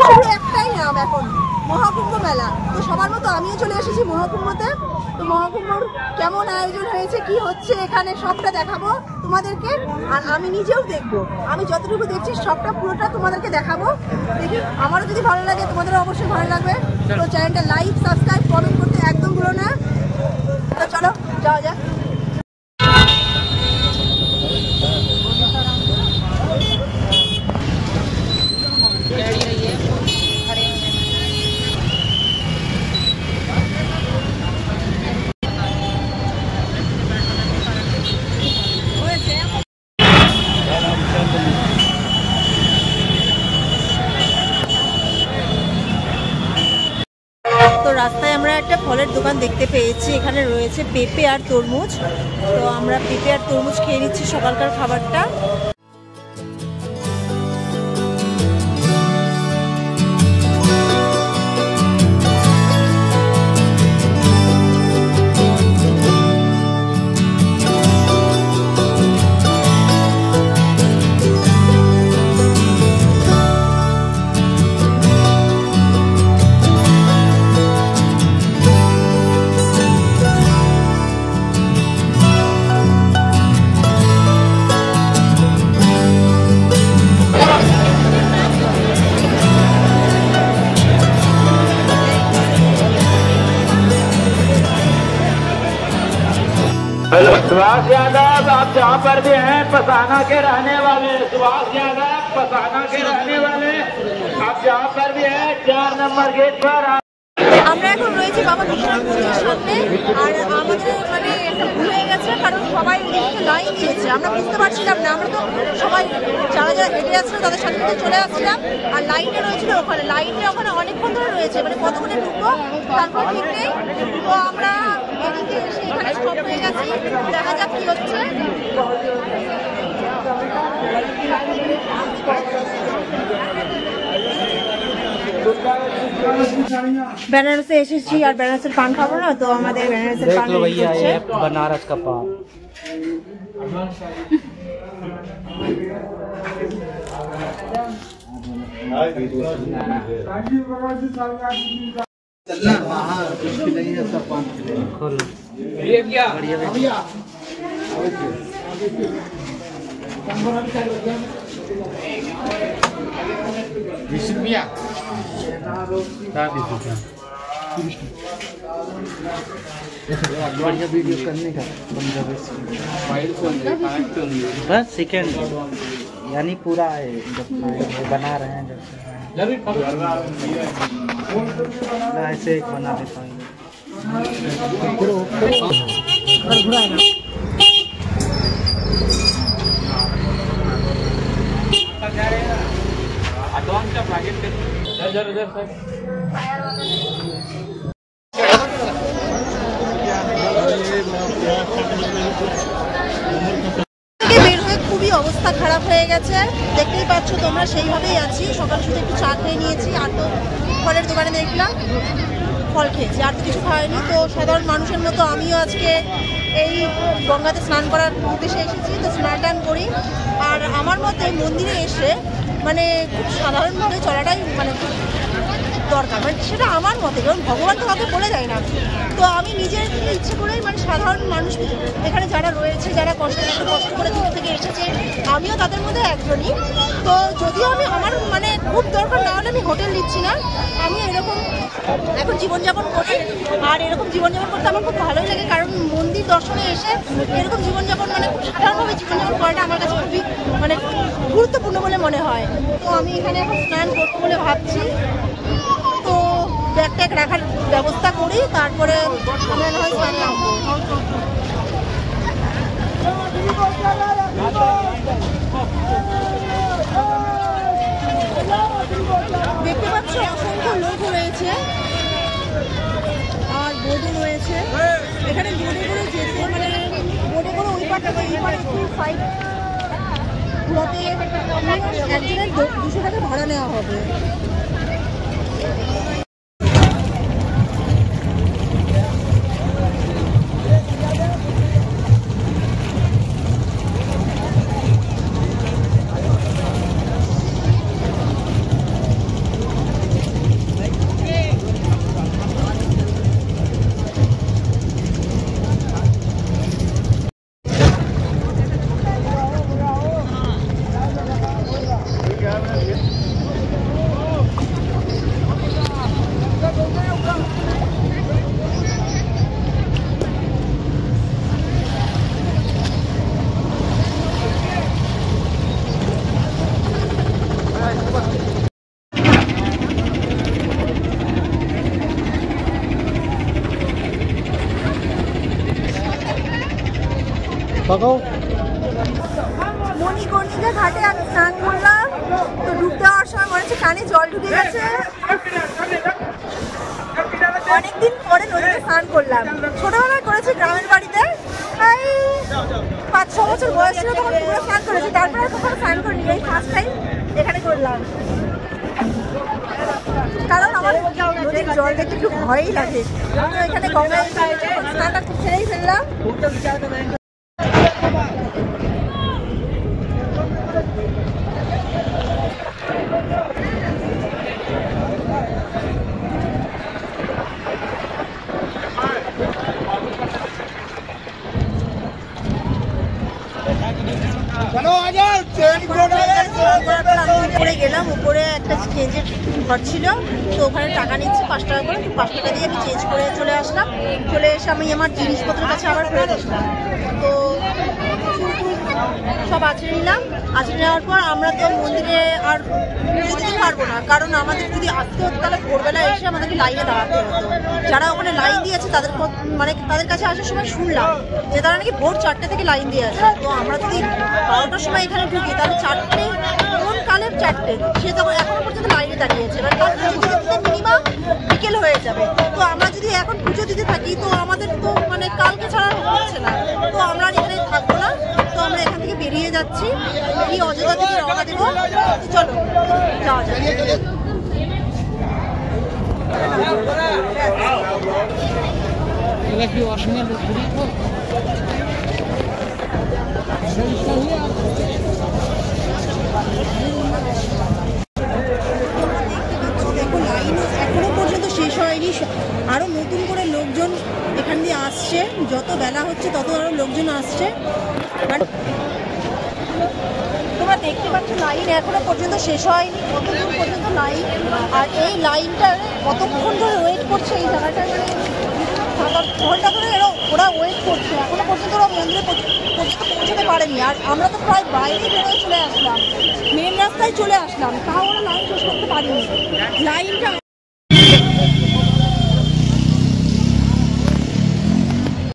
শুধু একটাই নাম এখন, মহাকুম্ভ মেলা। তো সবার মতো আমিও চলে এসেছি মহাকুম্ভতে। তো মহাকুম্ভর কেমন আয়োজন হয়েছে, কি হচ্ছে এখানে, সবটা দেখাবো তোমাদেরকে। আর আমি নিজেও দেখবো, আমি যতটুকু দেখছি সবটা পুরোটা তোমাদেরকে দেখাবো। দেখি আমারও যদি ভালো লাগে তোমাদেরও অবশ্যই ভালো লাগবে। তো চ্যানেলটা লাইক, সাবস্ক্রাইব, কমেন্ট করতে একদম ভুলো না। তো চলো যাওয়া যাক। তো রাস্তায় আমরা একটা ফলের দোকান দেখতে পেয়েছি, এখানে রয়েছে পেঁপে আর তরমুজ। তো আমরা পেঁপে আর তরমুজ খেয়ে নিচ্ছি সকালকার খাবারটা। सुभाष यादव, आप जहाँ पर भी हैं पसाना के रहने वाले, सुभाष यादव पसाना के रहने वाले, आप जहाँ पर भी हैं 4 नंबर गेट पर। আমরা এখন রয়েছি বাবা বিশ্বনাথ মন্দিরের সামনে। আর আমাদের মানে ভুল হয়ে গেছে, কারণ সবাই লাইন দিয়েছে, আমরা বুঝতে পারছিলাম না। আমরা তো সবাই যারা যারা হেঁটে আসছিল তাদের সাথে চলে আসছিলাম। আর লাইনে রয়েছিল ওখানে, লাইনে ওখানে অনেকক্ষণ ধরে রয়েছে, মানে কতক্ষণে ঢুকবো তারপর ঠিক নেই। তো আমরা এদিকে এসে এখানে স্টপ হয়ে গেছি, দেখা যাক কি হচ্ছে। বেনারসে এসেছি আর বেনারসের পান খাবো না, তো আমাদের বেনারসের পান হচ্ছে बनारस का पान। बढ़िया वीडियो करने का 15 बस सेकेंड, यानी पूरा है जब बना रहे हैं जब ऐसे एक बना देता हूँ। বের হয়ে খুবই অবস্থা খারাপ হয়ে গেছে, দেখতেই পাচ্ছ তোমরা। সেইভাবেই আছি, সকাল শুধু একটু চা খেয়ে নিয়েছি, আর তো ফলের দোকানে দেখলাম ফল খেয়েছি, আর তো কিছু খাইনি। তো সাধারণ মানুষের মতো আমিও আজকে এই গঙ্গাতে স্নান করার উদ্দেশ্যে এসেছি। তো স্নান টান করি। আর আমার মতে মন্দিরে এসে মানে খুব সাধারণভাবে চলাটাই মানে দরকার, মানে সেটা আমার মতে, কারণ ভগবান তো কাউকে বলে দেয় না। তো আমি নিজের ইচ্ছে করেই মানে সাধারণ মানুষ এখানে যারা রয়েছে, যারা কষ্ট করে দূর থেকে এসেছে, আমিও তাদের মধ্যে একজনই। তো যদিও আমি আমার মানে খুব দরকার না হলে আমি হোটেল নিচ্ছি না, আমি এরকম এখন জীবনযাপন করি। আর এরকম জীবনযাপন করতে আমার খুব ভালোই লাগে, কারণ মন্দির দর্শনে এসে এরকম জীবনযাপন মানে খুব সাধারণভাবে জীবনযাপন করাটা আমার কাছে খুবই মানে গুরুত্বপূর্ণ বলে মনে হয়। তো আমি এখানে এখন স্নান করবো বলে ভাবছি। তো ব্যাগ ট্যাগ রাখার ব্যবস্থা করি, তারপরে আমরা না হয় স্নান নামবো। দেখতে পাচ্ছ অসংখ্য লোক রয়েছে আর বোর্ডও রয়েছে। এখানে বোর্ডে করে যেতে মানে বোর্ডে করে ওই পার থেকে এই পারে একটু সাইড ঘোরাতে একজনের 200 টাকা ভাড়া নেওয়া হবে। মণিকর্ণিকা ঘাটে আমি স্নান করলাম, তো ডুবতে যাওয়ার সময় মনে হচ্ছে কানে জল ঢুকে গেছে। অনেকদিন পরে নদীতে স্নান করলাম, ছোটবেলায় করেছি গ্রামের বাড়িতে, এই 5-6 বছর বয়স ছিল তখন পুরো স্নান করেছি, তারপরে কখনো স্নান করিনি, এই ফার্স্ট টাইম এখানে করলাম। কারণ আমার নদীর জল দেখতে একটু ভয়ই লাগে, তো এখানে গঙ্গায় স্নানটা ছেড়েই ফেললাম। উপরে গেলাম, উপরে একটা চেঞ্জের ঘর ছিল, তো ওখানে টাকা নিচ্ছে 5 টাকা করে, 5 টাকা দিয়ে আমি চেঞ্জ করে চলে আসলাম। চলে এসে আমি আমার জিনিসপত্রের কাছে আবার ফেরত আসলাম, তো সব আছড়ে নিলাম। আছড়ে নেওয়ার পর আমরা তো মন্দিরে আর পুজো দিতে পারবো না, কারণ আমাদের যদি আসতে হতো তাহলে ভোরবেলা এসে আমাদেরকে লাইনে দাঁড়াতে হতো। যারা ওখানে লাইন দিয়েছে তাদের মানে তাদের কাছে আসার সময় শুনলাম যে তারা নাকি ভোর 4টে থেকে লাইন দিয়ে আসে। তো আমরা যদি 12টার সময় এখানে ঢুকি তাহলে 4টে, কোন কালের 4টে, সে তখন এখনো পর্যন্ত লাইনে দাঁড়িয়েছে, মানে মিনিমাম বিকেল হয়ে যাবে। তো আমরা যদি এখন পুজো দিতে থাকি তো আমাদের তো মানে কালকে ছাড়া হচ্ছে না, তো আমরা এখানে থাকবো না। তো আমরা এখান থেকে বেরিয়ে যাচ্ছি, এই অযোধ্যা থেকে রওনা দেবো। চলো যাওয়া যাক। দেখো লাইন এখনো পর্যন্ত শেষ হয়নি, আরো নতুন করে লোকজন এখান দিয়ে আসছে, যত বেলা হচ্ছে তত আরো লোকজন আসছে। তোমরা দেখতে পাচ্ছ লাইন এখনো পর্যন্ত শেষ হয়নি, কতদূর পর্যন্ত লাইন, আর এই লাইনটার কতক্ষণ ধরে ওয়েট করছে এই জায়গাটায়, মানে 7-8 ঘন্টা ধরে ওরা ওয়েট করছে, এখনো পর্যন্ত ওরা মন্দিরে পৌঁছতে পারেনি। আর আমরা তো প্রায় বাইরে বেরোয় চলে আসলাম, মেন রাস্তায় চলে আসলাম, তাও ওরা লাইন শেষ করতে পারেনি। লাইনটা